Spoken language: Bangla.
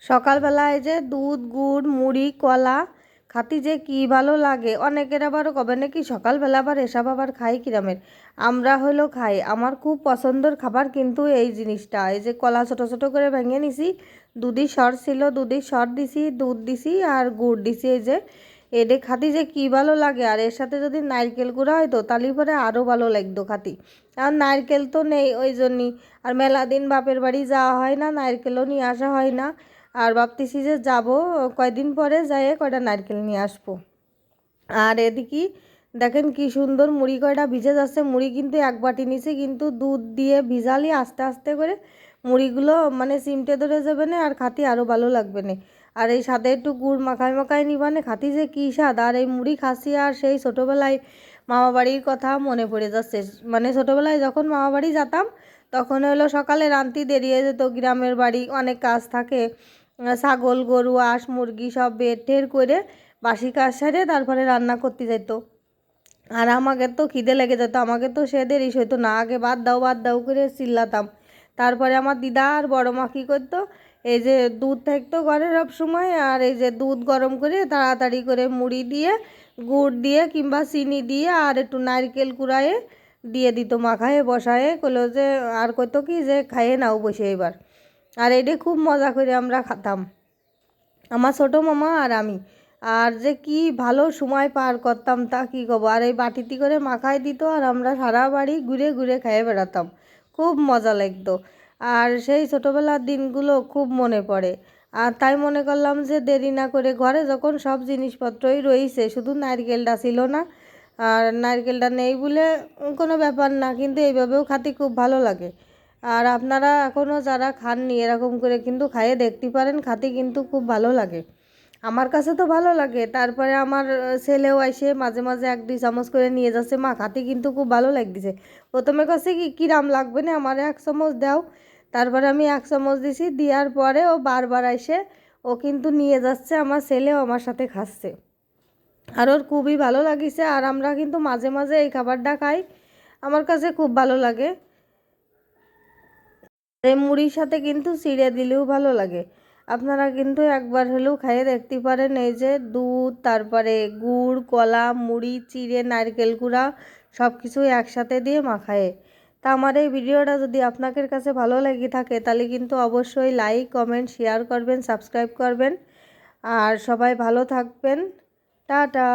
সকালবেলায় যে দুধ গুড় মুড়ি কলা খাতি যে কি ভালো লাগে। অনেকের আবার কবে নাকি সকালবেলা আবার এসব আবার খাই কিরামের, আমরা হলো খাই। আমার খুব পছন্দের খাবার কিন্তু এই জিনিসটা। এই যে কলা ছোটো ছোটো করে ভেঙে নিছি, দুধি সর ছিল, দুধি সর দিছি, দুধ দিছি আর গুড় দিছি। এই যে এডে খাতি যে কি ভালো লাগে। আর এর সাথে যদি নারকেল গুঁড়া হয়তো তাহলে পরে আরও ভালো লাগতো খাতি। আর নারকেল তো নেই, ওই জন্যই আর মেলা দিন বাপের বাড়ি যাওয়া হয় না, নারকেলও নিয়ে আসা হয় না। আর ভাবতেছি যে যাব কয়দিন পরে যাই কয়টা নারকেল নিয়ে আসবো। আর এদিকে দেখেন কি সুন্দর মুড়ি কয়টা ভিজে যাচ্ছে। মুড়ি কিন্তু এক বাটি নিচে, কিন্তু দুধ দিয়ে ভিজালি আস্তে আস্তে করে মুড়িগুলো মানে চিমটে ধরে যাবে না আর খাতি আরও ভালো লাগবে না। আর এই সাথে একটু গুড় মাখায় মাখায় নিবানে খাতি যে কী স্বাদ। আর এই মুড়ি খাসি আর সেই ছোটোবেলায় মামা বাড়ির কথা মনে পড়ে যাচ্ছে। মানে ছোটোবেলায় যখন মামা বাড়ি যেতাম তখন হলো সকালে রান্তি দেরি হয়ে যেত, গ্রামের বাড়ি অনেক কাজ থাকে, ছাগল গরু হাঁস মুরগি সব বের টের করে বাসি কাজ সেরে তারপরে রান্না করতে যেত। আর আমাকে তো খিদে লেগে যেত, আমাকে তো সে দেরিস হইতো না, আগে বাদ দাও করে চিল্লাতাম। তারপরে আমার দিদা আর বড় মা কী করতো, এই যে দুধ থাকতো ঘরে সব সময়, আর এই যে দুধ গরম করে তাড়াতাড়ি করে মুড়ি দিয়ে গুড় দিয়ে কিংবা চিনি দিয়ে আর একটু নারকেল কুড়ায়ে দিয়ে দিত মাখায়ে বসায়ে, কইলো যে আর কইতো কি যে খাইয়ে নাও বসে এবার। আর এটা খুব মজা করে আমরা খেতাম, আমার ছোটো মামা আর আমি। আর যে কি ভালো সময় পার করতাম তা কী কব। আর এই বাটিতে করে মাখায় দিত আর আমরা সারা বাড়ি ঘুরে ঘুরে খেয়ে বেড়াতাম, খুব মজা লাগতো। আর সেই ছোটোবেলার দিনগুলো খুব মনে পড়ে। আর তাই মনে করলাম যে দেরি না করে, ঘরে যখন সব জিনিসপত্রই রয়েছে শুধু নারকেলটা ছিল না, আর নারকেলটা নেই বলে কোনো ব্যাপার না, কিন্তু এইভাবেও খাতে খুব ভালো লাগে। আর আপনারা এখনও যারা খাননি এরকম করে কিন্তু খাইয়ে দেখতে পারেন, খাতে কিন্তু খুব ভালো লাগে। আমার কাছে তো ভালো লাগে। তারপরে আমার ছেলেও এসে মাঝে মাঝে এক দুই চামচ করে নিয়ে যাচ্ছে, মা খাতে কিন্তু খুব ভালো লাগতেছে। প্রথমে কাছে কি কিরাম লাগবে না, আমার এক চামচ দাও। তারপরে আমি এক চামচ দিছি, দেওয়ার পরে ও বারবার এসে ও কিন্তু নিয়ে যাচ্ছে, আমার ছেলেও আমার সাথে খাচ্ছে। আর ওর খুবই ভালো লাগিছে। আর আমরা কিন্তু মাঝে মাঝে এই খাবারটা খাই, আমার কাছে খুব ভালো লাগে। এই মুড়ির সাথে কিন্তু চিড়ে দিলেও ভালো লাগে। আপনারা কিন্তু একবার হলেও খাইয়ে দেখতে পারেন। এই যে দুধ তারপরে গুড় কলা মুড়ি চিড়ে নারকেল কুড়া সব কিছুই একসাথে দিয়ে মাখায়ে। তা আমার এই ভিডিওটা যদি আপনাদের কাছে ভালো লেগে থাকে তাহলে কিন্তু অবশ্যই লাইক কমেন্ট শেয়ার করবেন, সাবস্ক্রাইব করবেন। আর সবাই ভালো থাকবেন। টাটা।